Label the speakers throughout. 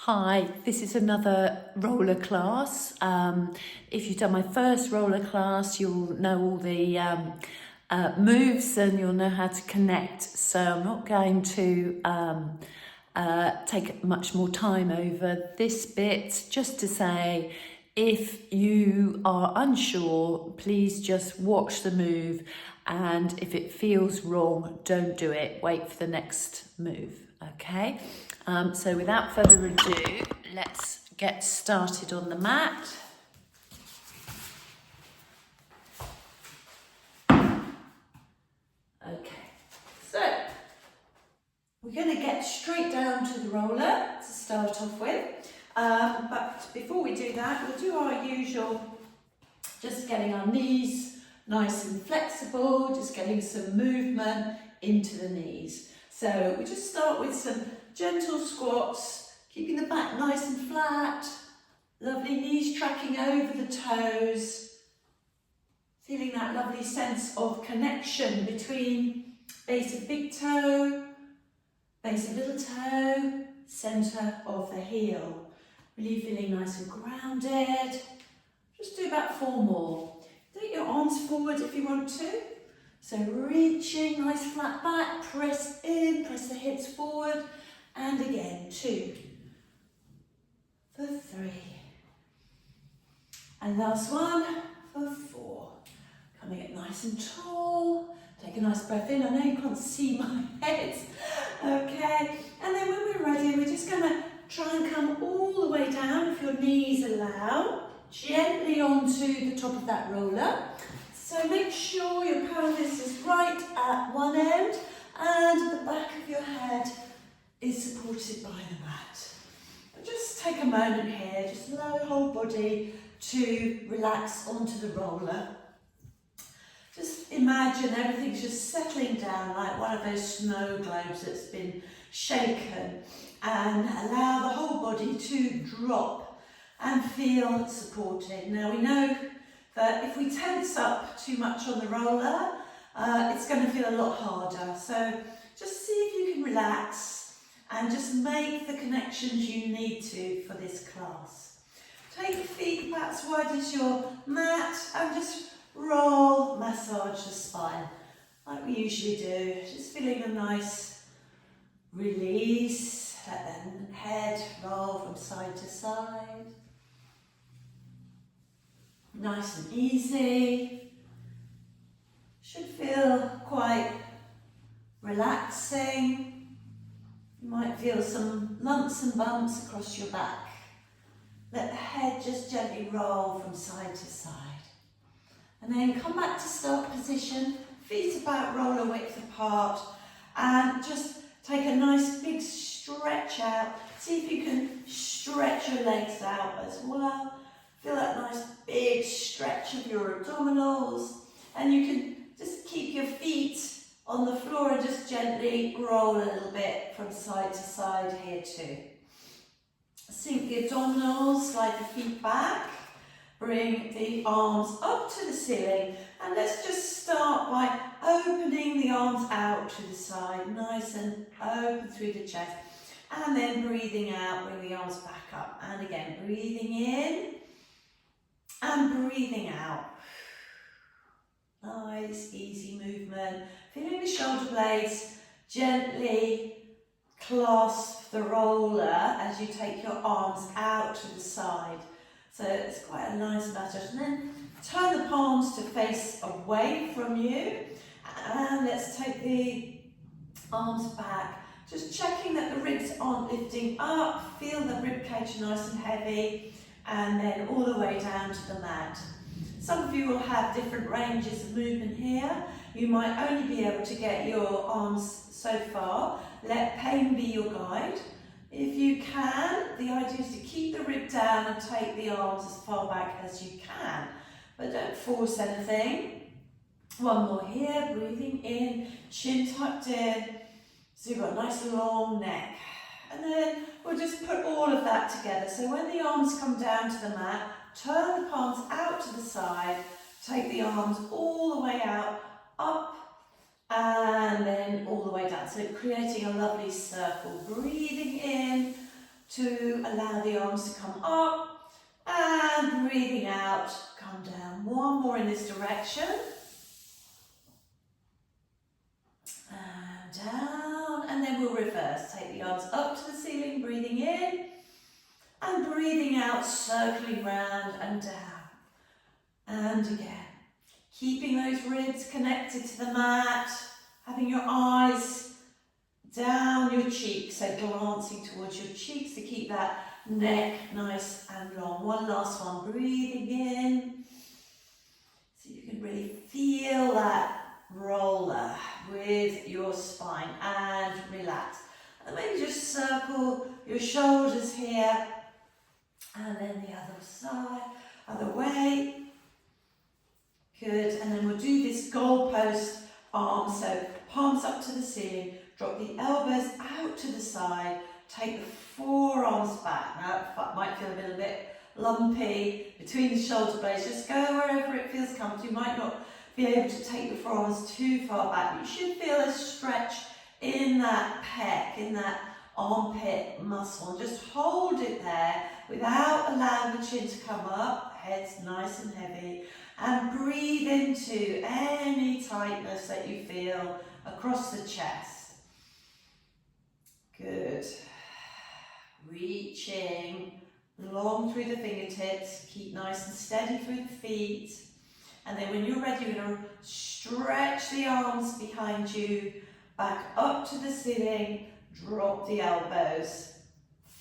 Speaker 1: Hi, this is another roller class. If you've done my first roller class, you'll know all the moves and you'll know how to connect. So I'm not going to take much more time over this bit, just to say, if you are unsure, please just watch the move, and if it feels wrong, don't do it. Wait for the next move, okay? So without further ado, let's get started on the mat. Okay, so we're going to get straight down to the roller to start off with. But before we do that, we'll do our usual, just getting our knees nice and flexible, just getting some movement into the knees. So we just start with some gentle squats, keeping the back nice and flat, lovely knees tracking over the toes, feeling that lovely sense of connection between base of big toe, base of little toe, centre of the heel. Really feeling nice and grounded. Just do about 4 more. Take your arms forward if you want to. So reaching, nice flat back, press in, press the hips forward, and again, 2, for 3, and last one, for 4. Coming up nice and tall, take a nice breath in. I know you can't see my head, okay, and then when we're ready, we're just going to try and come all the way down, if your knees allow, gently onto the top of that roller. So make sure your pelvis is right at one end and the back of your head is supported by the mat. And just take a moment here, just allow your whole body to relax onto the roller. Just imagine everything's just settling down like one of those snow globes that's been shaken, and allow the whole body to drop and feel supported. Now we know that if we tense up too much on the roller, it's going to feel a lot harder. So just see if you can relax and just make the connections you need to for this class. Take your feet about as wide as your mat and just roll, massage the spine like we usually do. Just feeling a nice release. Let the head roll from side to side. Nice and easy. Should feel quite relaxing. You might feel some lumps and bumps across your back. Let the head just gently roll from side to side. And then come back to start position, feet about roller width apart, and just take a nice big stretch out. See if you can stretch your legs out as well. Feel that nice big stretch of your abdominals, and you can just keep your feet on the floor and just gently roll a little bit from side to side here too. Sink the abdominals, slide the feet back, bring the arms up to the ceiling, and let's just start by opening the arms out to the side, nice and open through the chest, and then breathing out, bring the arms back up, and again breathing in and breathing out. Nice, easy movement. Feeling the shoulder blades gently clasp the roller as you take your arms out to the side. So it's quite a nice massage. And then turn the palms to face away from you. And let's take the arms back. Just checking that the ribs aren't lifting up. Feel the rib cage nice and heavy. And then all the way down to the mat. Some of you will have different ranges of movement here. You might only be able to get your arms so far. Let pain be your guide. If you can, the idea is to keep the rib down and take the arms as far back as you can. But don't force anything. One more here, breathing in, chin tucked in. So you've got a nice long neck. And then we'll just put all of that together. So when the arms come down to the mat, turn the palms out to the side, take the arms all the way out, up, and then all the way down. So creating a lovely circle. Breathing in, to allow the arms to come up, and breathing out, come down. One more in this direction. And down, and then we'll reverse. Take the arms up to the ceiling, breathing in, and breathing out, circling round and down. And again, keeping those ribs connected to the mat, having your eyes down your cheeks, so glancing towards your cheeks to keep that neck nice and long. One last one, breathing in, so you can really feel that roller with your spine, and relax. And maybe just circle your shoulders here, and then the other side, other way. Good, and then we'll do this goalpost arm, so palms up to the ceiling, drop the elbows out to the side, take the forearms back. Now that might feel a little bit lumpy between the shoulder blades, just go wherever it feels comfortable. You might not be able to take the forearms too far back, but you should feel a stretch in that pec, in that armpit muscle, and just hold it there without allowing the chin to come up, head's nice and heavy, and breathe into any tightness that you feel across the chest. Good. Reaching long through the fingertips, keep nice and steady through the feet. And then when you're ready, you're going to stretch the arms behind you, back up to the ceiling, drop the elbows,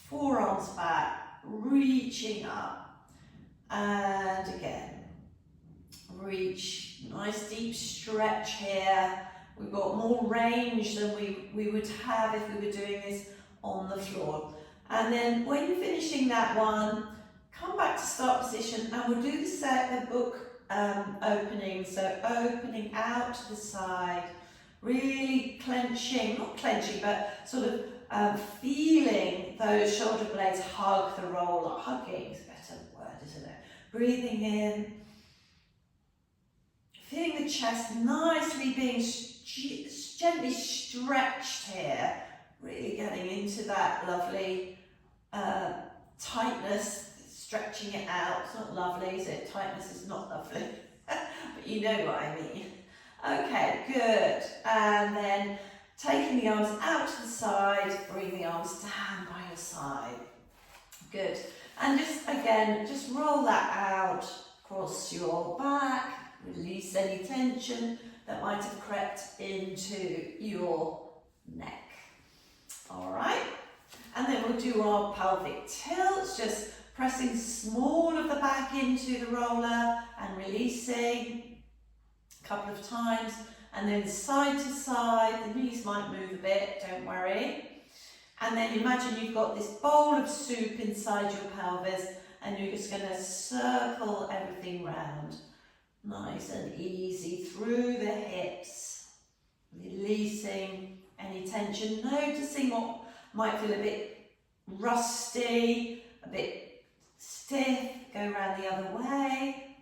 Speaker 1: forearms back, reaching up. And again, reach, nice deep stretch here. We've got more range than we would have if we were doing this on the floor. And then when you're finishing that one, come back to start position, and we'll do the book opening. So opening out to the side, really clenching, not clenching, but sort of feeling those shoulder blades hug the roller. Hugging is a better word, isn't it? Breathing in, feeling the chest nicely being gently stretched here, really getting into that lovely tightness, stretching it out. It's not lovely, is it? Tightness is not lovely, but you know what I mean. Okay, good. And then taking the arms out to the side, bring the arms down by your side. Good. And just again, just roll that out across your back. Release any tension that might have crept into your neck. All right. And then we'll do our pelvic tilts, just pressing small of the back into the roller and releasing a couple of times. And then side to side, the knees might move a bit, don't worry. And then imagine you've got this bowl of soup inside your pelvis, and you're just going to circle everything round. Nice and easy through the hips, releasing any tension, noticing what might feel a bit rusty, a bit stiff. Go around the other way.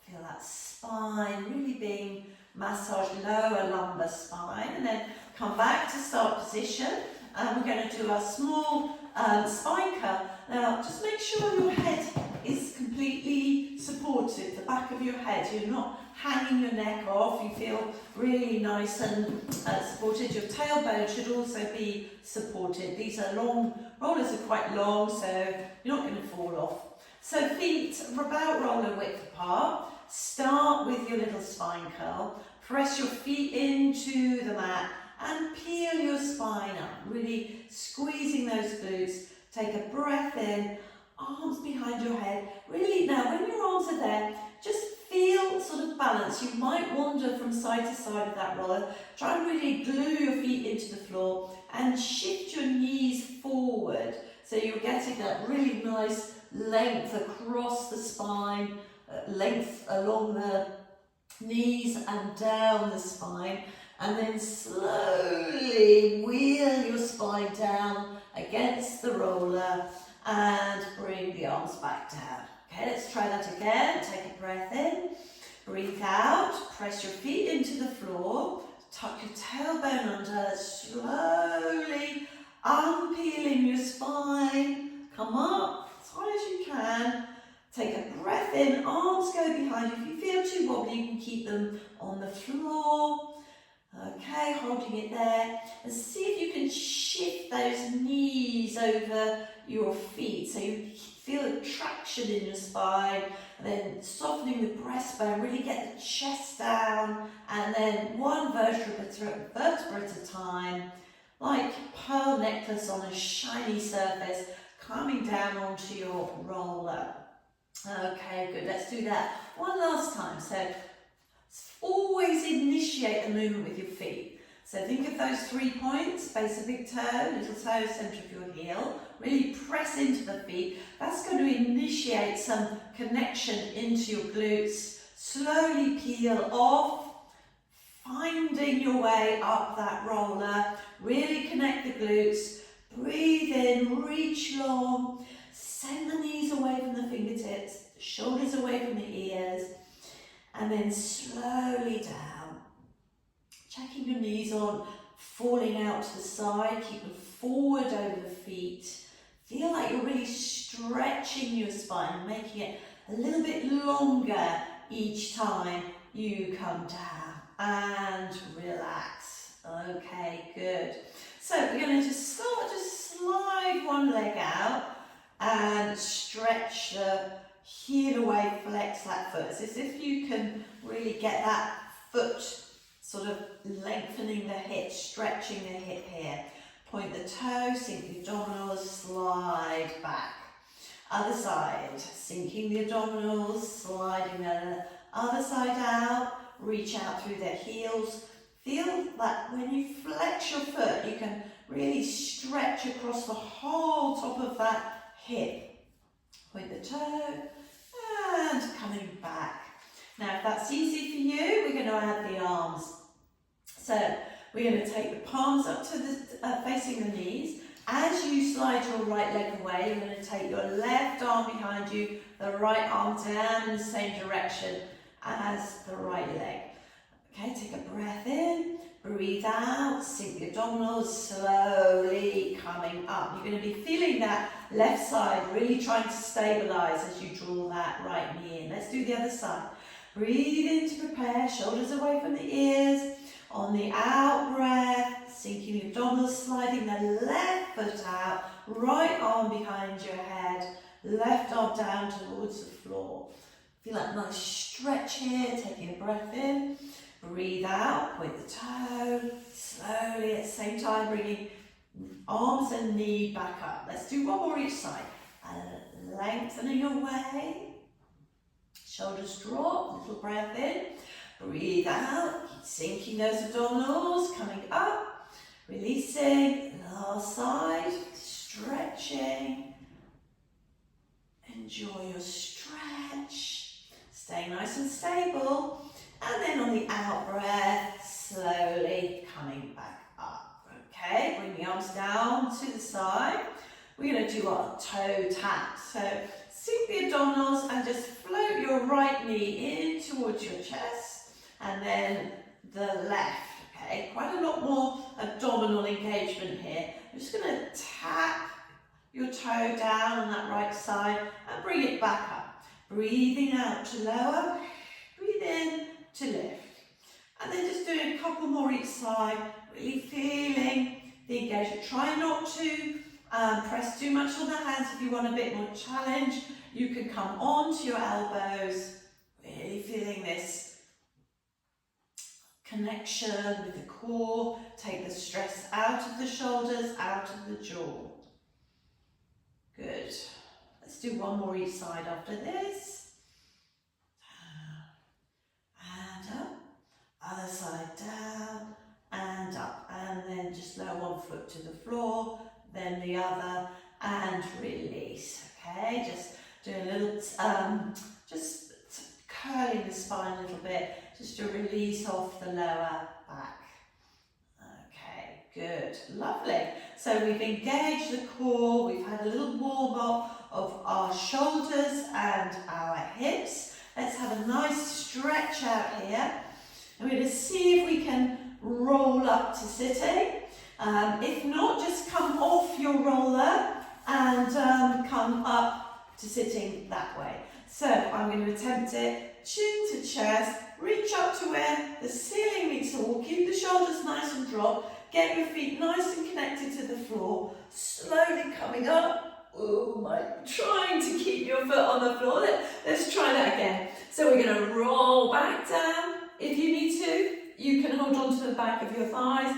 Speaker 1: Feel that spine really being massaged, lower lumbar spine, and then come back to start position. And we're going to do our small spine curl. Now, just make sure your head is completely supported, the back of your head. You're not hanging your neck off. You feel really nice and supported. Your tailbone should also be supported. These are long, rollers are quite long, so you're not going to fall off. So feet are about roller width apart. Start with your little spine curl. Press your feet into the mat and peel your spine up, really squeezing those glutes. Take a breath in, arms behind your head. Really, now when your arms are there, just feel sort of balance. You might wander from side to side of that roller. Try and really glue your feet into the floor and shift your knees forward. So you're getting that really nice length across the spine, length along the knees and down the spine. And then slowly wheel your spine down against the roller and bring the arms back down. Okay, let's try that again. Take a breath in, breathe out, press your feet into the floor, tuck your tailbone under, slowly unpeeling your spine. Come up as high as you can. Take a breath in, arms go behind you. If you feel too wobbly, you can keep them on the floor. Okay, holding it there. And see if you can shift those knees over your feet so you feel a traction in your spine. And then softening the breastbone, really get the chest down. And then one vertebra at a time, like pearl necklace on a shiny surface, coming down onto your roller. Okay, good. Let's do that one last time. So always initiate the movement with your feet. So think of those 3 points, base of big toe, little toe, centre of your heel. Really press into the feet. That's going to initiate some connection into your glutes. Slowly peel off, finding your way up that roller. Really connect the glutes. Breathe in, reach long. Send the knees away from the fingertips, shoulders away from the ears, and then slowly down. Checking your knees on, falling out to the side, keep them forward over the feet. Feel like you're really stretching your spine, making it a little bit longer each time you come down. And relax. Okay, good. So we're going to just slide one leg out and stretch the heel away, flex that foot. It's as if you can really get that foot sort of lengthening the hip, stretching the hip here. Point the toe, sink the abdominals, slide back. Other side, sinking the abdominals, sliding the other side out, reach out through the heels. Feel that when you flex your foot, you can really stretch across the whole top of that hip. Point the toe and coming back. Now if that's easy for you, we're going to add the arms. So we're going to take the palms up to the facing the knees. As you slide your right leg away, you're going to take your left arm behind you, the right arm down in the same direction as the right leg. Okay, take a breath in, breathe out, sink the abdominals, slowly coming up. You're going to be feeling that left side, really trying to stabilise as you draw that right knee in. Let's do the other side. Breathe in to prepare, shoulders away from the ears. On the out breath, sinking the abdominals, sliding the left foot out, right arm behind your head, left arm down towards the floor. Feel that nice stretch here, taking a breath in. Breathe out, point the toe, slowly at the same time bringing arms and knee back up. Let's do one more each side. Lengthening away, shoulders drop, little breath in. Breathe out, keep sinking those abdominals, coming up, releasing, last side, stretching. Enjoy your stretch, stay nice and stable. And then on the out breath, slowly coming back up. Okay, bring the arms down to the side. We're going to do our toe tap. So sink the abdominals and just float your right knee in towards your chest. And then the left. Okay, quite a lot more abdominal engagement here. I'm just going to tap your toe down on that right side and bring it back up. Breathing out to lower, breathe in to lift. And then just doing a couple more each side, really feeling the engagement. Try not to press too much on the hands. If you want a bit more challenge, you can come onto your elbows, really feeling this connection with the core. Take the stress out of the shoulders, out of the jaw. Good. Let's do one more each side after this. And up. Other side down and up. And then just lower one foot to the floor, then the other, and release. Okay, just do a little, just curling the spine a little bit, just to release off the lower back. Okay, good, lovely. So we've engaged the core, we've had a little warm up of our shoulders and our hips. Let's have a nice stretch out here. And we're going to see if we can roll up to sitting. If not, just come off your roller and come up to sitting that way. So I'm going to attempt it, chin to chest, reach up to where the ceiling meets the wall, keep the shoulders nice and dropped, get your feet nice and connected to the floor, slowly coming up. Oh my, trying to keep your foot on the floor. Let's try that again. So we're going to roll back down. If you need to, you can hold on to the back of your thighs.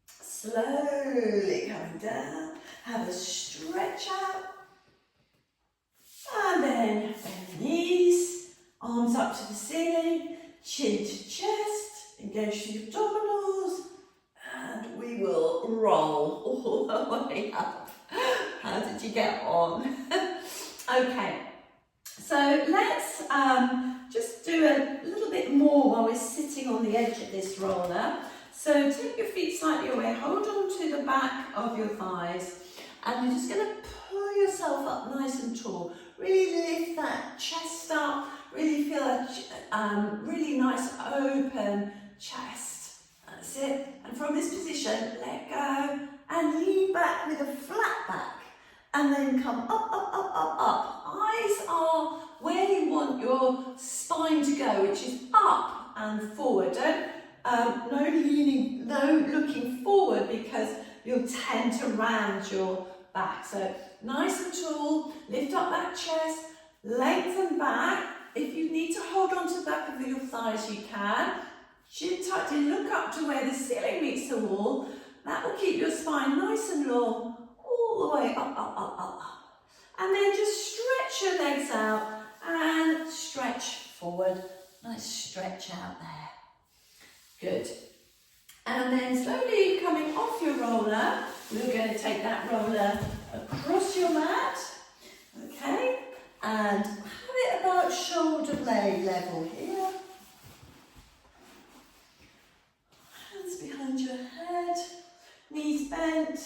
Speaker 1: Slowly coming down. Have a stretch out. And then bend the knees, arms up to the ceiling, chin to chest, engage the abdominals, and we will roll all the way up. How did you get on? Okay, so let's just do a little bit more while we're sitting on the edge of this roller. So take your feet slightly away, hold on to the back of your thighs, and you're just going to pull yourself up nice and tall. Really lift that chest up, really feel a really nice open chest. That's it. And from this position, let go and lean back with a flat back. And then come up, up, up, up, up. Eyes are where you want your spine to go, which is up and forward. No leaning, no looking forward, because you'll tend to round your back. So nice and tall, lift up that chest, lengthen back. If you need to hold on to the back of your thighs, you can. Chin tucked in, look up to where the ceiling meets the wall. That will keep your spine nice and long, all the way up, up, up, up, up. And then just stretch your legs out and stretch forward. Nice stretch out there. Good. And then slowly coming off your roller, we're going to take that roller across your mat, okay, and have it about shoulder blade level here. Hands behind your head, knees bent.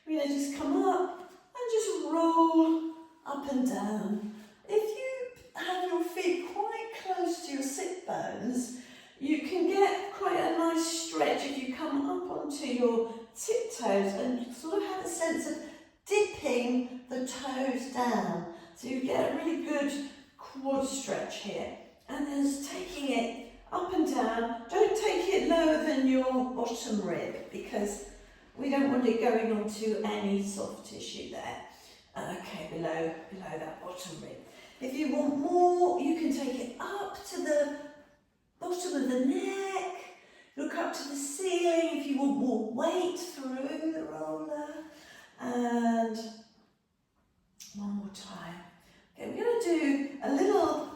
Speaker 1: We're going to just come up and just roll up and down. If you have your feet quite close to your sit bones, you can get quite a nice stretch if you come up onto your tiptoes and sort of have a sense of dipping the toes down. So you get a really good quad stretch here. And then just taking it up and down. Don't take it lower than your bottom rib, because we don't want it going onto any soft tissue there. Okay, below that bottom rib. If you want more, you can take it up to the bottom of the neck, look up to the ceiling if you want more weight through the roller, and one more time. Okay, we're going to do a little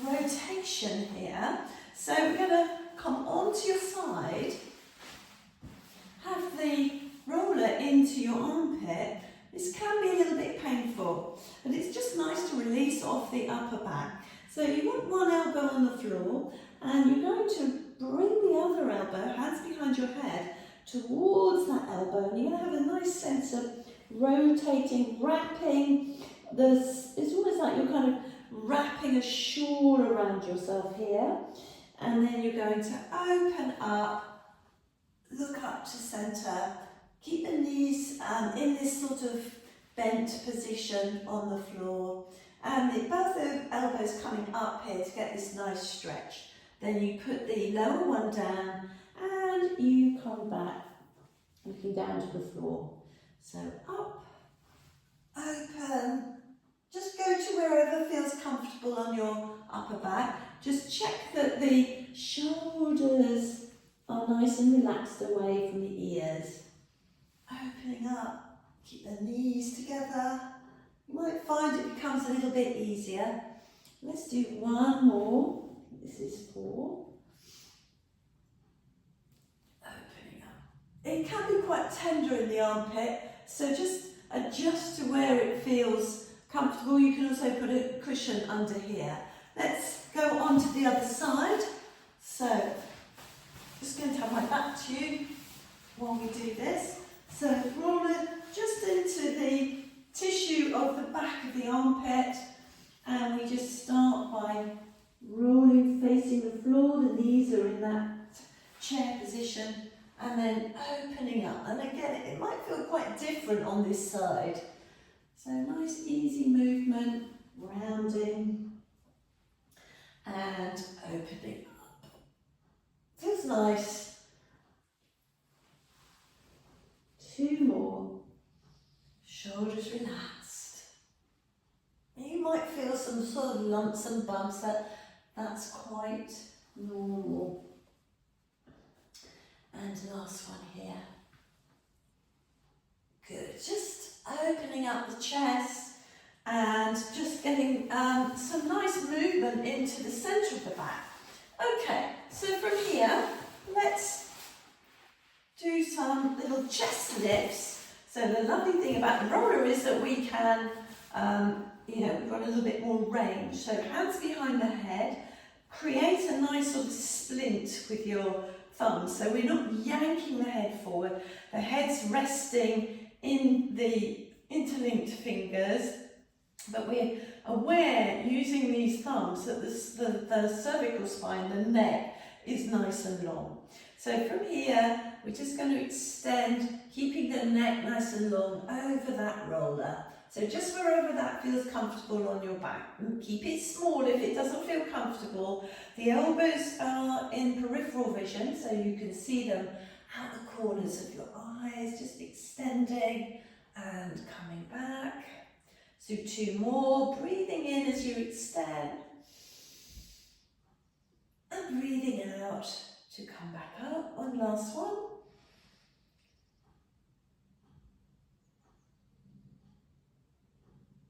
Speaker 1: rotation here. So we're going to come onto your side, have the roller into your armpit. This can be a little bit painful, but it's just nice to release off the upper back. So you want one elbow on the floor, and you're going to bring the other elbow, hands behind your head, towards that elbow, and you're going to have a nice sense of rotating, wrapping. It's almost like you're kind of wrapping a shawl around yourself here, and then you're going to open up, look up to centre, keep the knees in this sort of bent position on the floor. And both the elbows coming up here to get this nice stretch. Then you put the lower one down and you come back, looking down to the floor. So up, open, just go to wherever feels comfortable on your upper back. Just check that the shoulders are nice and relaxed away from the ears. Opening up, keep the knees together. You might find it becomes a little bit easier. Let's do one more. This is 4. Opening up. It can be quite tender in the armpit, so just adjust to where it feels comfortable. You can also put a cushion under here. Let's go on to the other side. So, just going to have my back to you while we do this. So, roll it just into the tissue of the back of the armpit, and we just start by rolling, facing the floor. The knees are in that chair position, and then opening up. And again, it might feel quite different on this side. So nice easy movement, rounding and opening up. Feels nice. 2 more. Shoulders relaxed. You might feel some sort of lumps and bumps. That's quite normal. And last one here. Good. Just opening up the chest and just getting some nice movement into the centre of the back. Okay, so from here, let's do some little chest lifts. So the lovely thing about the roller is that we can, we've got a little bit more range. So hands behind the head, create a nice sort of splint with your thumbs. So we're not yanking the head forward. The head's resting in the interlinked fingers, but we're aware using these thumbs that the cervical spine, the neck, is nice and long. So from here, we're just going to extend, keeping the neck nice and long over that roller. So just wherever that feels comfortable on your back. Keep it small if it doesn't feel comfortable. The elbows are in peripheral vision, so you can see them out the corners of your eyes, just extending and coming back. So 2 more, breathing in as you extend and breathing out to come back up. One last one.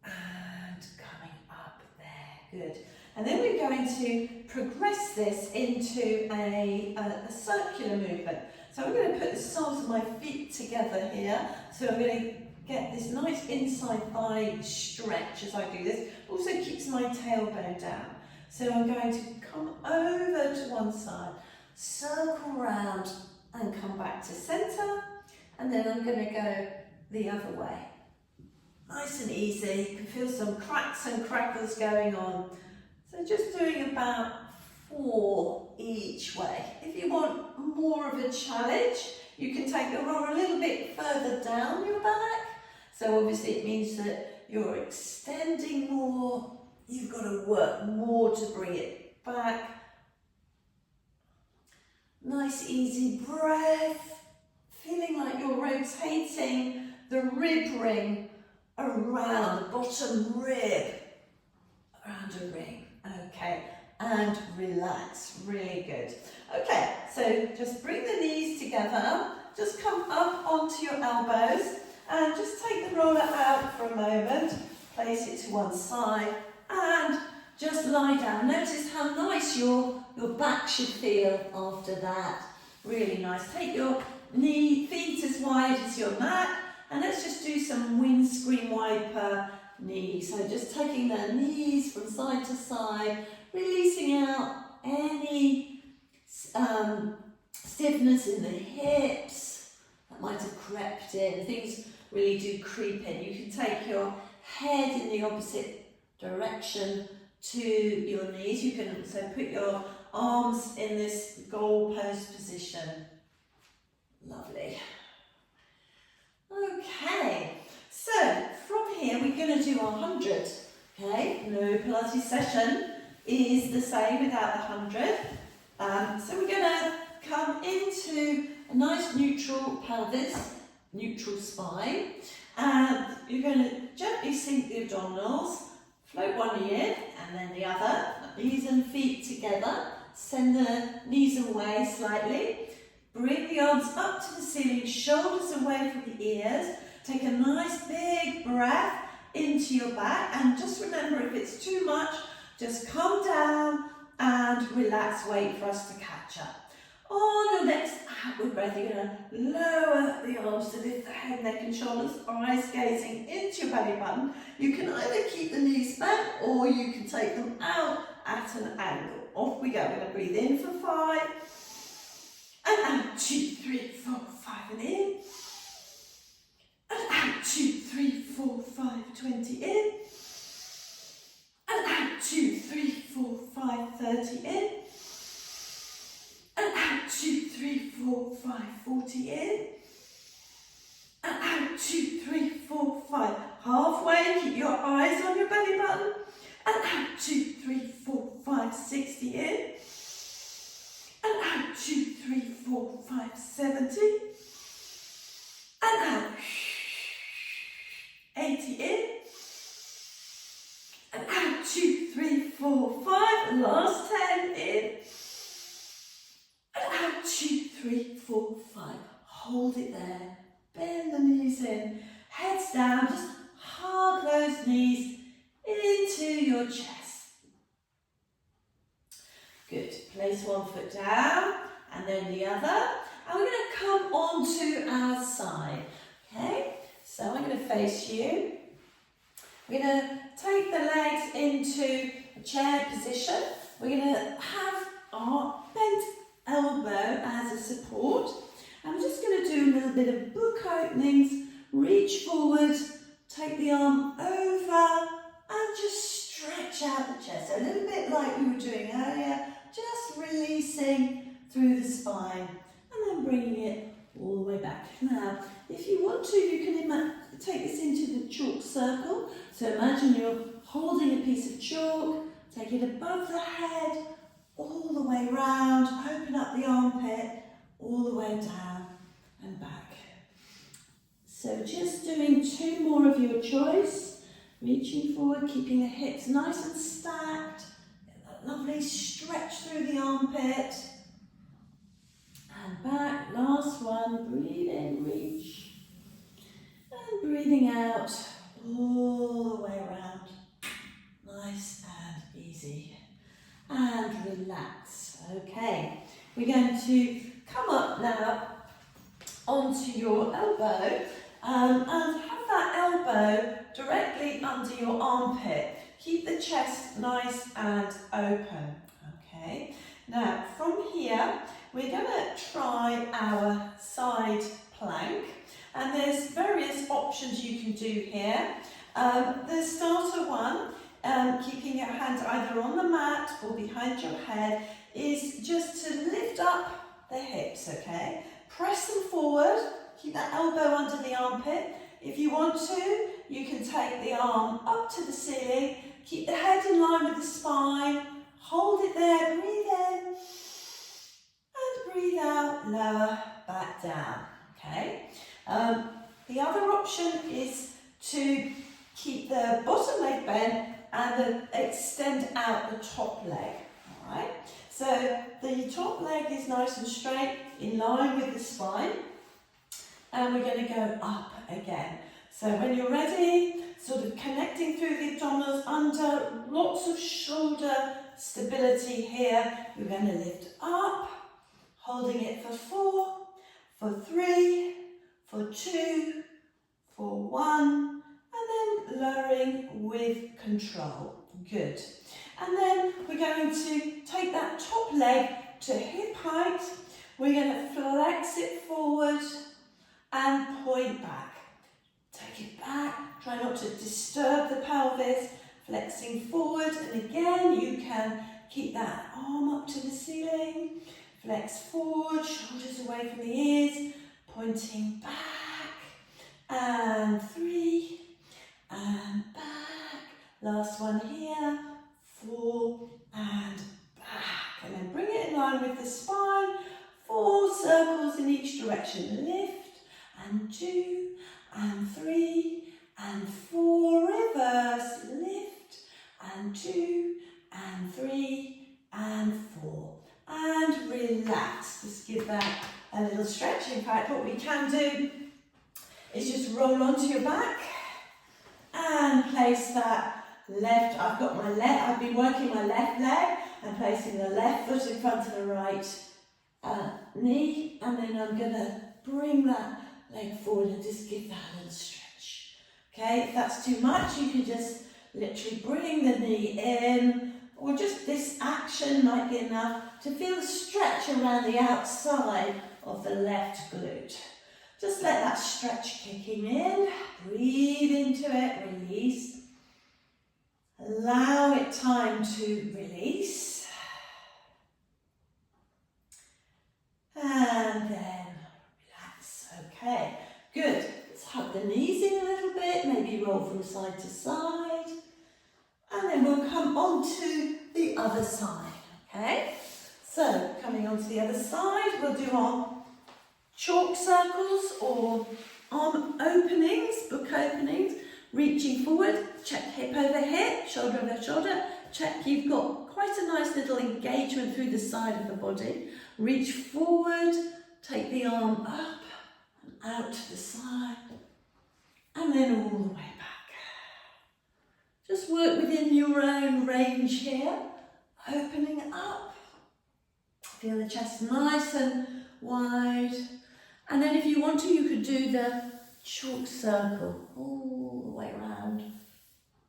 Speaker 1: And coming up there, good. And then we're going to progress this into a circular movement. So I'm going to put the soles of my feet together here. So I'm going to get this nice inside thigh stretch as I do this. Also keeps my tailbone down. So I'm going to come over to one side, circle round and come back to centre. And then I'm going to go the other way. Nice and easy. You can feel some cracks and crackles going on. So just doing about 4 each way. If you want more of a challenge, you can take the roller a little bit further down your back. So obviously it means that you're extending more. You've got to work more to bring it back. Nice easy breath. Feeling like you're rotating the rib ring around the bottom rib, around a ring. Okay, and relax, really good. Okay, so just bring the knees together, just come up onto your elbows and just take the roller out for a moment, place it to one side and just lie down. Notice how nice your back should feel after that. Really nice. Take your feet as wide as your mat and let's just do some windscreen wiper knees. So just taking the knees from side to side, releasing out any stiffness in the hips that might have crept in. Things really do creep in. You can take your head in the opposite direction to your knees. You can also put your arms in this goal pose position. Lovely. Okay, so from here we're going to do 100. Okay, no Pilates session is the same without the 100. So we're going to come into a nice neutral pelvis, neutral spine, and you're going to gently sink the abdominals, float one knee in and then the other, knees and feet together, send the knees away slightly, bring the arms up to the ceiling, shoulders away from the ears, take a nice big breath into your back and just remember if it's too much, just come down and relax, wait for us to catch up. On your next outward breath, you're going to lower the arms to lift the head, neck and shoulders, eyes gazing into your belly button. You can either keep the knees back or you can take them out at an angle. Off we go. We're going to breathe in for 5 and out 2, 3, 4, 5 and in. And out 2, 3, 4, 5, 20 in. And out 2, 3, 4, 5, 30 in. And out 2, 3, 5, 40 in. And out, 2, 3, 4, 5. Halfway, keep your eyes on your belly button. And out, 2, 3, 4, 5, 60 in. And out, 2, 3, 4, 5, 70. And out, 80 in. And out, 2, 3, 4, 5. Last 10 in. And out, 2, 3, 4, 5. Hold it there. Bend the knees in. Heads down. Just hug those knees into your chest. Good. Place one foot down and then the other. And we're going to come onto our side. Okay? So I'm going to face you. We're going to take the legs into a chair position. We're going to have our bent elbow as a support. I'm just going to do a little bit of book openings. Reach forward, take the arm over and just stretch out the chest. A little bit like we were doing earlier. Just releasing through the spine and then bringing it all the way back. Now, if you want to, you can take this into the chalk circle. So imagine you're holding a piece of chalk, take it above the head, all the way round, open up the armpit, all the way down and back. So just doing 2 more of your choice. Reaching forward, keeping the hips nice and stacked. Get that lovely stretch through the armpit. And back, last one, breathe in, reach. And breathing out all the way around. Nice and easy. And relax. Okay, we're going to come up now onto your elbow and have that elbow directly under your armpit. Keep the chest nice and open. Okay, now from here we're going to try our side plank, and there's various options you can do here. The starter one, keeping your hands either on the mat or behind your head, is just to lift up the hips, okay? Press them forward, keep that elbow under the armpit. If you want to, you can take the arm up to the ceiling, keep the head in line with the spine, hold it there, breathe in, and breathe out, lower, back down, okay? The other option is to keep the bottom leg bent and extend out the top leg, all right? So the top leg is nice and straight, in line with the spine, and we're going to go up again. So when you're ready, sort of connecting through the abdominals under, lots of shoulder stability here. You're going to lift up, holding it for 4, for 3, for 2, for 1, and then lowering with control. Good. And then we're going to take that top leg to hip height. We're going to flex it forward and point back. Take it back, try not to disturb the pelvis, flexing forward, and again you can keep that arm up to the ceiling, flex forward, shoulders away from the ears, pointing back, and 3, and back, last one here, 4, and back, and then bring it in line with the spine, 4 circles in each direction, lift, and 2, and 3, and 4, reverse, lift, and 2, and 3, and 4, and relax. Just give that a little stretch. In fact, what we can do is just roll onto your back and place that left. I've been working my left leg and placing the left foot in front of the right knee, and then I'm going to bring that leg forward and just give that a little stretch. Okay, if that's too much, you can just literally bring the knee in, or just this action might be enough to feel the stretch around the outside of the left glute. Just let that stretch kicking in, breathe into it, release. Allow it time to release. And then Good. Let's hug the knees in a little bit, maybe roll from side to side. And then we'll come on to the other side, okay? So, coming onto the other side, we'll do our chalk circles or arm openings, book openings, reaching forward, check hip over hip, shoulder over shoulder, check you've got quite a nice little engagement through the side of the body. Reach forward, take the arm up and out to the side, and then all the way back. Just work within your own range here, opening up. Feel the chest nice and wide. And then if you want to, you could do the chalk circle all the way around.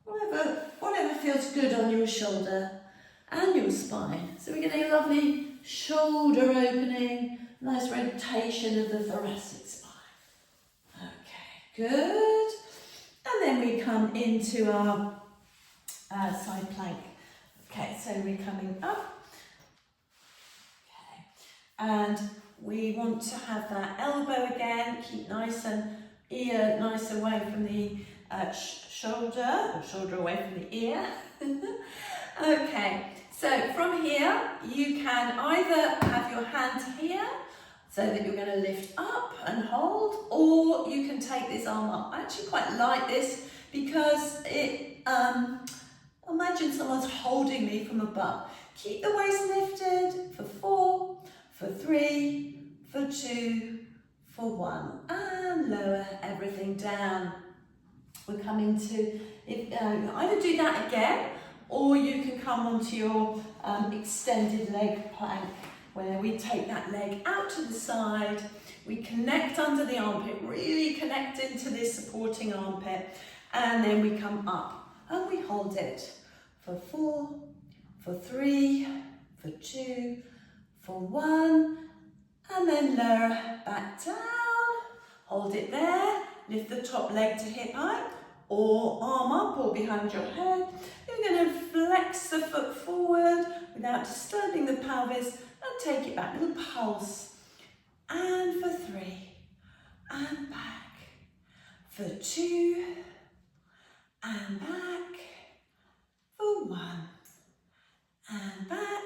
Speaker 1: Whatever feels good on your shoulder and your spine. So we're getting a lovely shoulder opening, nice rotation of the thoracic spine. Okay, good. And then we come into our side plank. Okay, so we're coming up. Okay, and we want to have that elbow again, keep nice and ear nice away from the shoulder, or shoulder away from the ear. Okay, so from here you can either have your hand here so that you're going to lift up and hold, or you can take this arm up. I actually quite like this because it, imagine someone's holding me from above. Keep the waist lifted for 4, for 3, for 2, for 1, and lower everything down. We're coming to, either do that again, or you can come onto your extended leg plank, where we take that leg out to the side, we connect under the armpit, really connect into this supporting armpit, and then we come up, and we hold it for 4, for 3, for 2, for 1, and then lower back down, hold it there, lift the top leg to hip height, or arm up or behind your head. You're going to flex the foot forward without disturbing the pelvis and take it back, little pulse, and for 3, and back, for 2, and back, for 1, and back,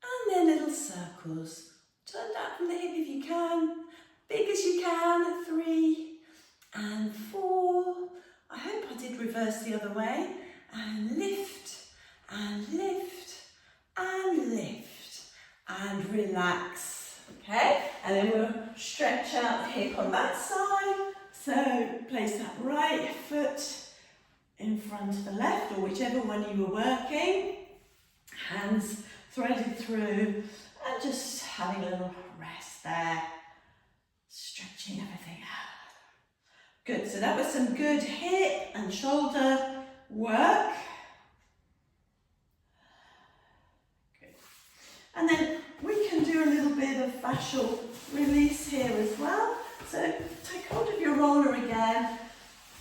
Speaker 1: and then little circles. Turn down from the hip if you can, big as you can, 3, and 4. I hope I did reverse the other way. And lift, and lift, and lift, and relax. Okay? And then we'll stretch out the hip on that side. So place that right foot in front of the left, or whichever one you were working. Hands threaded through, and just having a little rest there. Stretching everything out. Good, so that was some good hip and shoulder work. Good. And then we can do a little bit of fascial release here as well. So take hold of your roller again.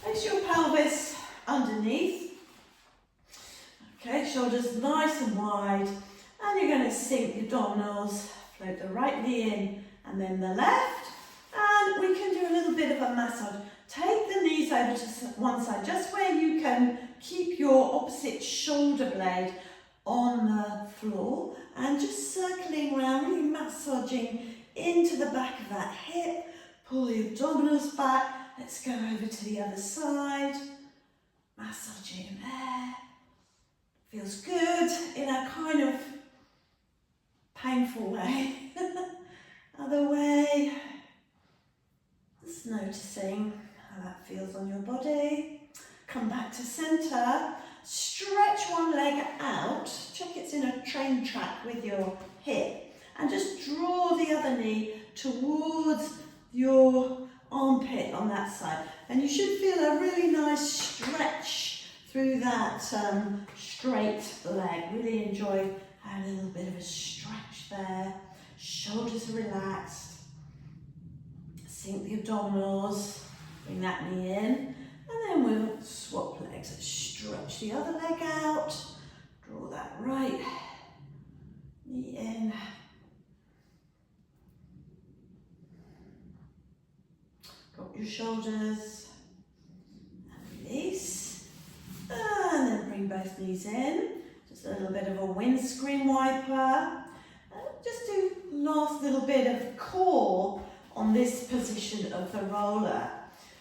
Speaker 1: Place your pelvis underneath. Okay, shoulders nice and wide. And you're going to sink the abdominals. Float the right knee in and then the left. And we can do a little bit of a massage. Take the knees over to one side, just where you can keep your opposite shoulder blade on the floor, and just circling around, really massaging into the back of that hip. Pull the abdominals back. Let's go over to the other side. Massaging there. Feels good in a kind of painful way. Other way. Just noticing how that feels on your body. Come back to centre. Stretch one leg out. Check it's in a train track with your hip. And just draw the other knee towards your armpit on that side. And you should feel a really nice stretch through that straight leg. Really enjoy having a little bit of a stretch there. Shoulders relaxed. Sink the abdominals, bring that knee in, and then we'll swap legs. So stretch the other leg out, draw that right knee in. And then we'll shoulders, and release, and then bring both knees in. Just a little bit of a windscreen wiper. Just do last little bit of core on this position of the roller.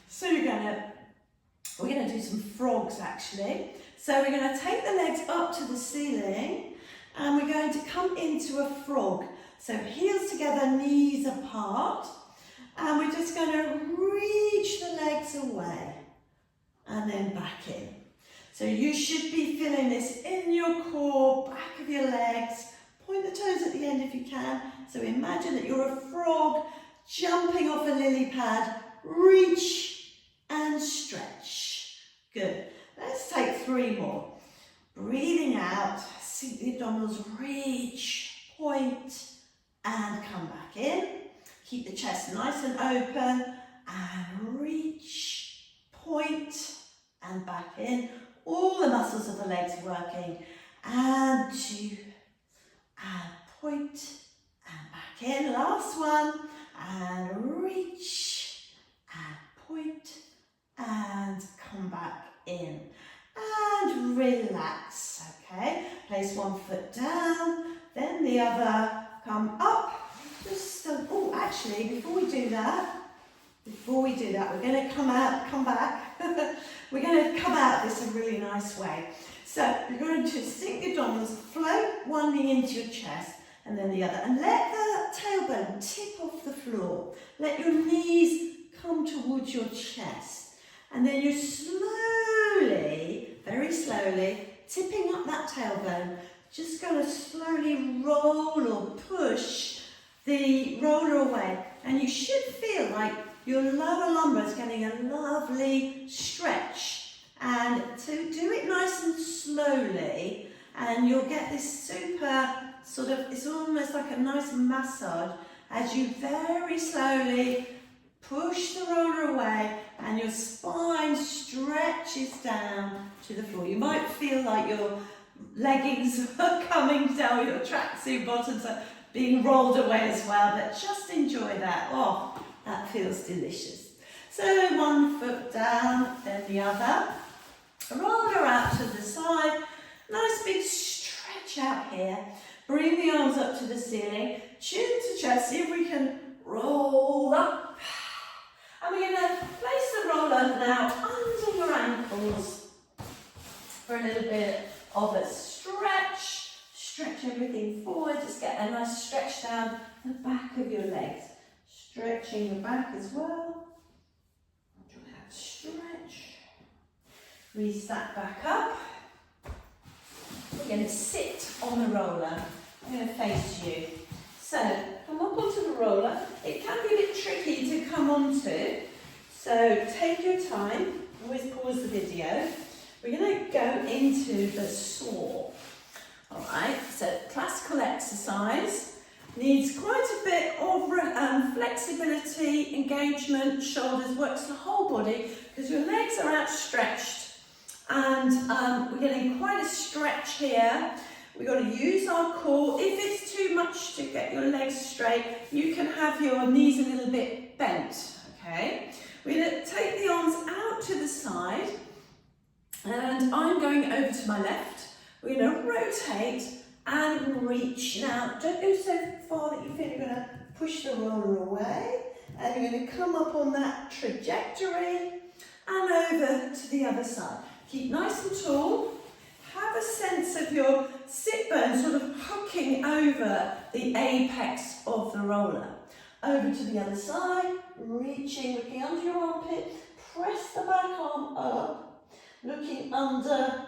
Speaker 1: So we're gonna do some frogs actually. So we're gonna take the legs up to the ceiling and we're going to come into a frog. So heels together, knees apart, and we're just gonna reach the legs away and then back in. So you should be feeling this in your core, back of your legs. Point the toes at the end if you can. So imagine that you're a frog jumping off a lily pad. Reach and stretch. Good. Let's take 3 more. Breathing out, sink the abdominals, reach, point, and come back in. Keep the chest nice and open, and reach, point, and back in. All the muscles of the legs working, and 2, and point, and back in. Last one, and reach, and point, and come back in. And relax, okay? Place one foot down, then the other, come up. Just, oh, actually, before we do that, we're going to come back. We're going to come out this a really nice way. So you're going to sink the abdominals, float one knee into your chest and then the other, and let the tailbone tip off the floor. Let your knees come towards your chest, and then you're slowly, very slowly, tipping up that tailbone. Just going to slowly roll or push the roller away, and you should feel like your lower lumbar is getting a lovely stretch. And to do it nice and slowly, and you'll get this super sort of, it's almost like a nice massage as you very slowly push the roller away and your spine stretches down to the floor. You might feel like your leggings are coming down, your tracksuit bottoms are being rolled away as well, but just enjoy that. Oh, that feels delicious. So 1 foot down, then the other. Roller out to the side. Nice big stretch out here. Bring the arms up to the ceiling. Chin to chest. See if we can roll up. And we're going to place the roller now under your ankles for a little bit of a stretch. Stretch everything forward. Just get a nice stretch down the back of your legs. Stretching your back as well. Enjoy that stretch. Release that back up. We're going to sit on the roller. I'm going to face you. So come up onto the roller. It can be a bit tricky to come onto. So take your time. Always pause the video. We're going to go into the saw. Alright, so classical exercise. Needs quite a bit of flexibility, engagement, shoulders, works the whole body because your legs are outstretched. And we're getting quite a stretch here. We've got to use our core. If it's too much to get your legs straight, you can have your knees a little bit bent, okay? We're going to take the arms out to the side, and I'm going over to my left. We're going to rotate and reach. Now, don't go so far that you feel you're going to push the roller away, and you're going to come up on that trajectory and over to the other side. Keep nice and tall. Have a sense of your sit bone sort of hooking over the apex of the roller. Over to the other side, reaching, looking under your armpit, press the back arm up, looking under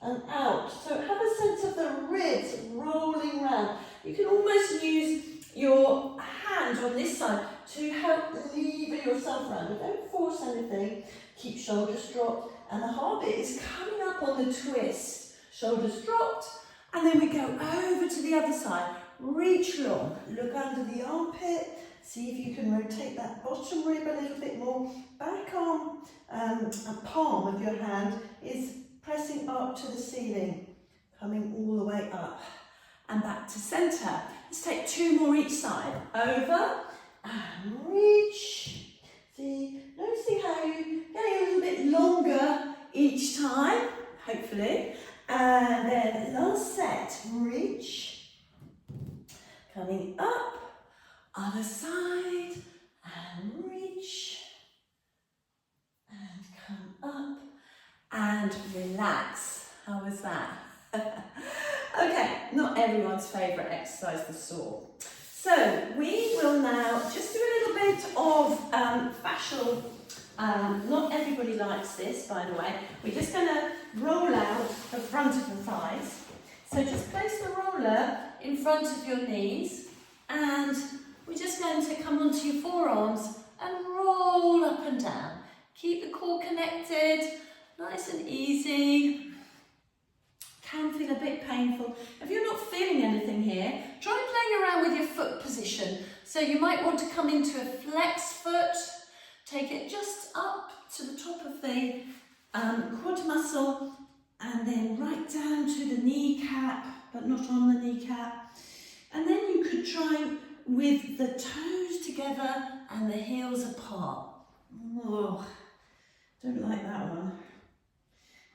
Speaker 1: and out. So have a sense of the ribs rolling round. You can almost use your hand on this side to help lever yourself around, but don't force anything. Keep shoulders dropped, and the heartbeat is coming up on the twist. Shoulders dropped, and then we go over to the other side. Reach long, look under the armpit, see if you can rotate that bottom rib a little bit more. Back arm, a palm of your hand is pressing up to the ceiling, coming all the way up and back to centre. Let's take 2 more each side. Over and reach. See, Noticing how you're getting a little bit longer each time, hopefully. And then last set, reach, coming up, other side, and reach, and come up, and relax. How was that? Okay, not everyone's favourite exercise for sore. So we will now just do a little bit of fascial. Not everybody likes this, by the way. We're just going to roll out the front of the thighs. So just place the roller in front of your knees, and we're just going to come onto your forearms and roll up and down. Keep the core connected, nice and easy. Can feel a bit painful. If you're not feeling anything here, try playing around with your foot position. So you might want to come into a flex foot, take it just up to the top of the quad muscle, and then right down to the kneecap, but not on the kneecap. And then you could try with the toes together and the heels apart. Oh, don't like that one.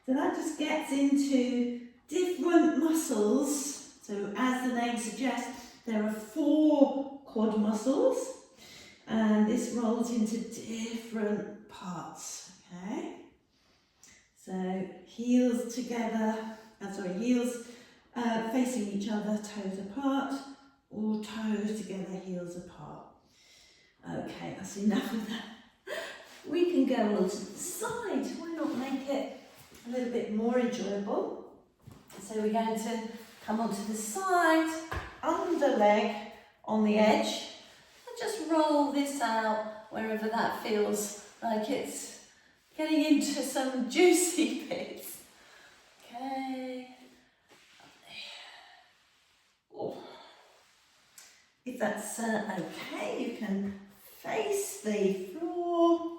Speaker 1: So that just gets into different muscles. So as the name suggests, there are 4 quad muscles, and this rolls into different parts, okay? So heels together, heels facing each other, toes apart, or toes together, heels apart. Okay, that's enough of that. We can go on to the side. Why not make it a little bit more enjoyable? So we're going to come onto the side, under leg on the edge, and just roll this out wherever that feels like it's getting into some juicy bits. Okay. Oh. If that's okay, you can face the floor.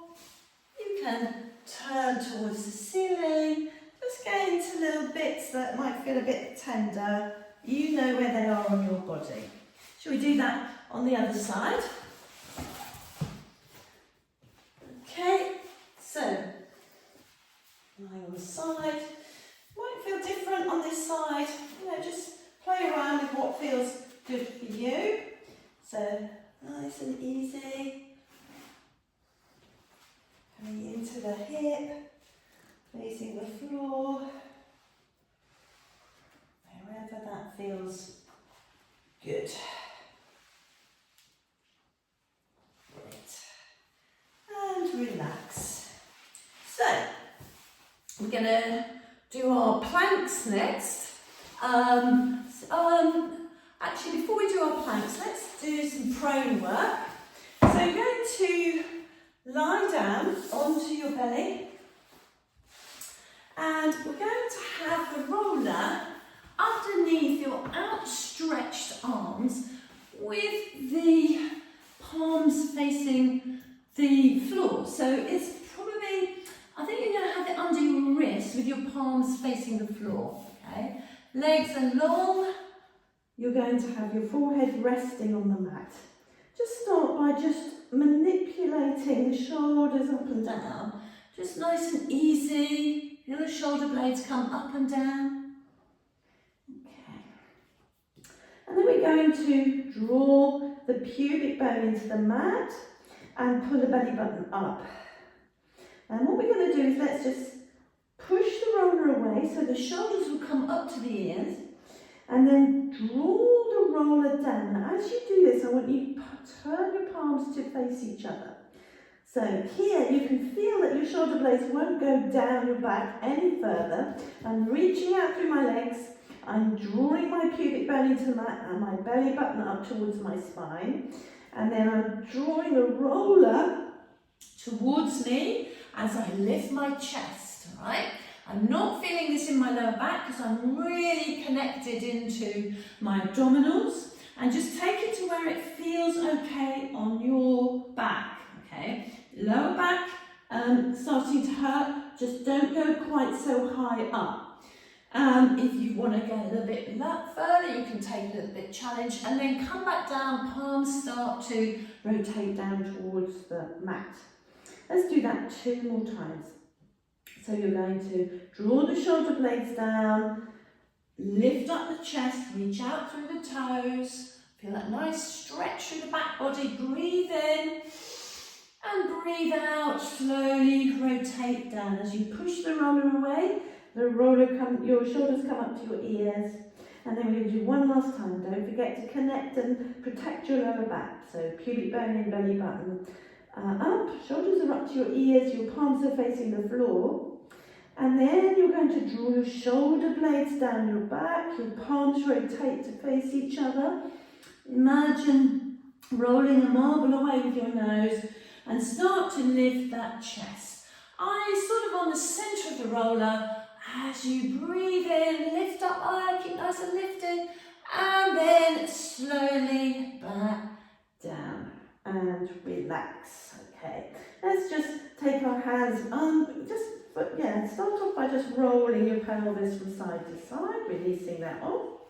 Speaker 1: You can turn towards the ceiling. Just get into little bits that might feel a bit tender. You know where they are on your body. Shall we do that on the other side? Okay, so lying on the side. Might feel different on this side. You know, just play around with what feels good for you. So nice and easy. Coming into the hip. Facing the floor, wherever that feels good. Great. And relax. So, we're going to do our planks next. Actually, before we do our planks, let's do some prone work. So you're going to lie down onto your belly. And we're going to have the roller underneath your outstretched arms with the palms facing the floor. So it's probably, I think you're going to have it under your wrist with your palms facing the floor. Okay, legs are long. You're going to have your forehead resting on the mat. Just start by just manipulating the shoulders up and down. Just nice and easy. Feel the shoulder blades come up and down. Okay. And then we're going to draw the pubic bone into the mat and pull the belly button up. And what we're going to do is let's just push the roller away so the shoulders will come up to the ears, and then draw the roller down. Now, as you do this, I want you to turn your palms to face each other. So here you can feel that your shoulder blades won't go down your back any further. I'm reaching out through my legs. I'm drawing my pubic bone into the mat and my belly button up towards my spine. And then I'm drawing a roller towards me as I lift my chest, all right? I'm not feeling this in my lower back because I'm really connected into my abdominals. And just take it to where it feels okay on your back, okay? Lower back starting to hurt, just don't go quite so high up. If you want to go a little bit further, you can take a little bit challenge and then come back down, palms start to rotate down towards the mat. Let's do that 2 more times. So you're going to draw the shoulder blades down, lift up the chest, reach out through the toes, feel that nice stretch through the back body, breathe in and breathe out, slowly rotate down. As you push the roller away, your shoulders come up to your ears. And then we're going to do one last time. Don't forget to connect and protect your lower back. So pubic bone in, belly button up, shoulders are up to your ears, your palms are facing the floor. And then you're going to draw your shoulder blades down your back, your palms rotate to face each other. Imagine rolling a marble away with your nose and start to lift that chest. Eyes sort of on the centre of the roller. As you breathe in, lift up high, keep nice and lifted, and then slowly back down and relax. Okay, let's just take our hands start off by just rolling your pelvis from side to side, releasing that off,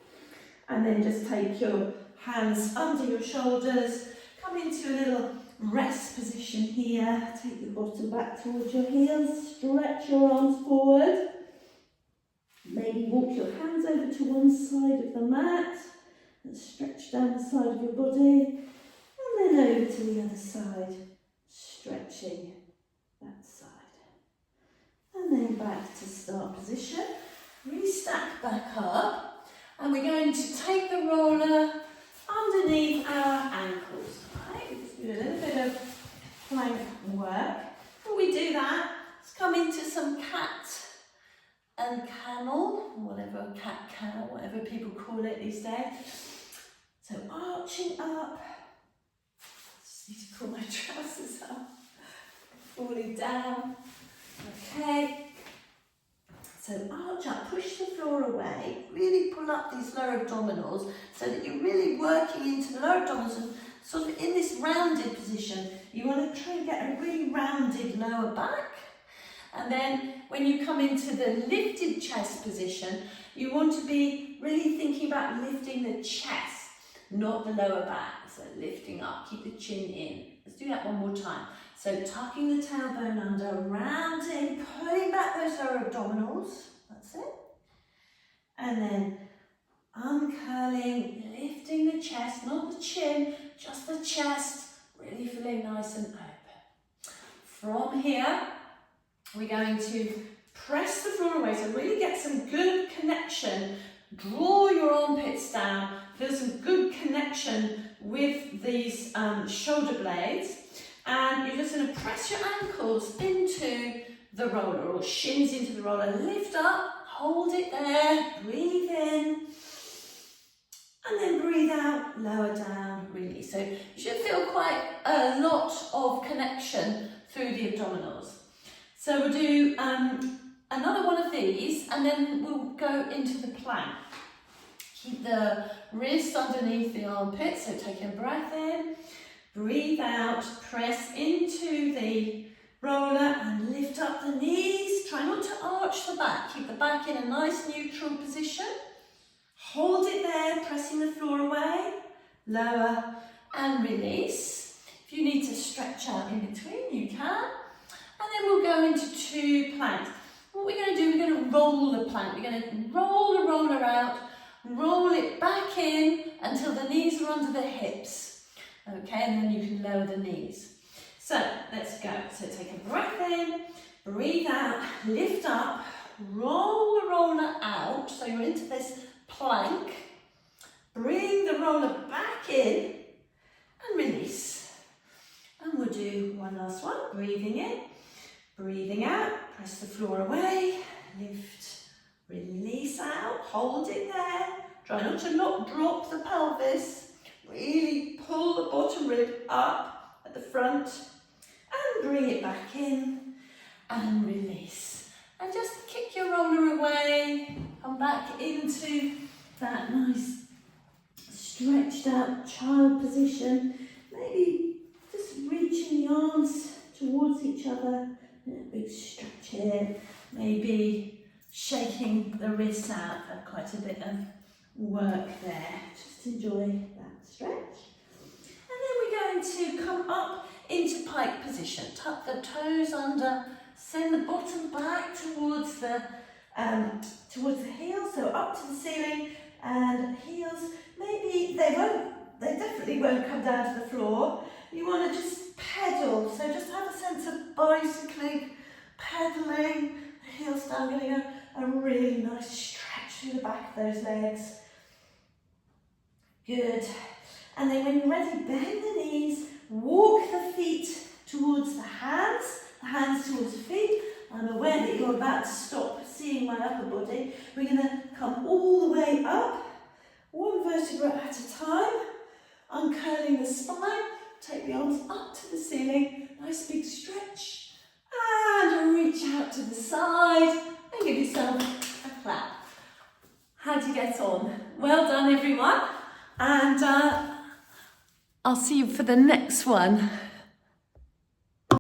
Speaker 1: and then just take your hands under your shoulders, come into a little rest position here, take the bottom back towards your heels, stretch your arms forward. Maybe walk your hands over to one side of the mat and stretch down the side of your body, and then over to the other side, stretching that side. And then back to start position. Really stack back up, and we're going to take the roller underneath our ankles. Right? We just do a little bit of plank work. Before we do that, let's come into some cat and camel, whatever, cat cow, whatever people call it these days. So arching up, just need to pull my trousers up, falling down, okay. So arch up, push the floor away, really pull up these lower abdominals so that you're really working into the lower abdominals and sort of in this rounded position. You want to try and get a really rounded lower back. And then when you come into the lifted chest position, you want to be really thinking about lifting the chest, not the lower back. So lifting up, keep the chin in. Let's do that one more time. So tucking the tailbone under, rounding, pulling back those lower abdominals. That's it. And then uncurling, lifting the chest, not the chin, just the chest, really feeling nice and open. From here, we're going to press the floor away, so really get some good connection. Draw your armpits down, feel some good connection with these shoulder blades. And you're just going to press your ankles into the roller, or shins into the roller. Lift up, hold it there, breathe in. And then breathe out, lower down, release. So you should feel quite a lot of connection through the abdominals. So we'll do another one of these, and then we'll go into the plank. Keep the wrist underneath the armpit, so take a breath in, breathe out, press into the roller and lift up the knees. Try not to arch the back, keep the back in a nice neutral position. Hold it there, pressing the floor away, lower and release. If you need to stretch out in between, you can. And then we'll go into 2 planks. What we're going to do, we're going to roll the plank. We're going to roll the roller out, roll it back in until the knees are under the hips. Okay, and then you can lower the knees. So let's go. So take a breath in, breathe out, lift up, roll the roller out. So you're into this plank. Bring the roller back in and release. And we'll do one last one. Breathing in. Breathing out, press the floor away, lift, release out, hold it there. Try not to drop the pelvis, really pull the bottom rib up at the front and bring it back in and release. And just kick your roller away, come back into that nice stretched out child position. Maybe just reaching the arms towards each other. A big stretch here, maybe shaking the wrists out for quite a bit of work there. Just enjoy that stretch. And then we're going to come up into pike position. Tuck the toes under, send the bottom back towards the heels, so up to the ceiling, and heels, maybe they definitely won't come down to the floor. You want to just pedal, so just have a sense of bicycling, pedaling, the heels down, getting a really nice stretch through the back of those legs. Good. And then when you're ready, bend the knees, walk the feet towards the hands towards the feet. I'm aware that you're about to stop seeing my upper body. We're going to come all the way up, one vertebra at a time, uncurling the spine, take the arms up to the ceiling, nice big stretch, and reach out to the side, and give yourself a clap. How'd you get on? Well done, everyone, and I'll see you for the next one.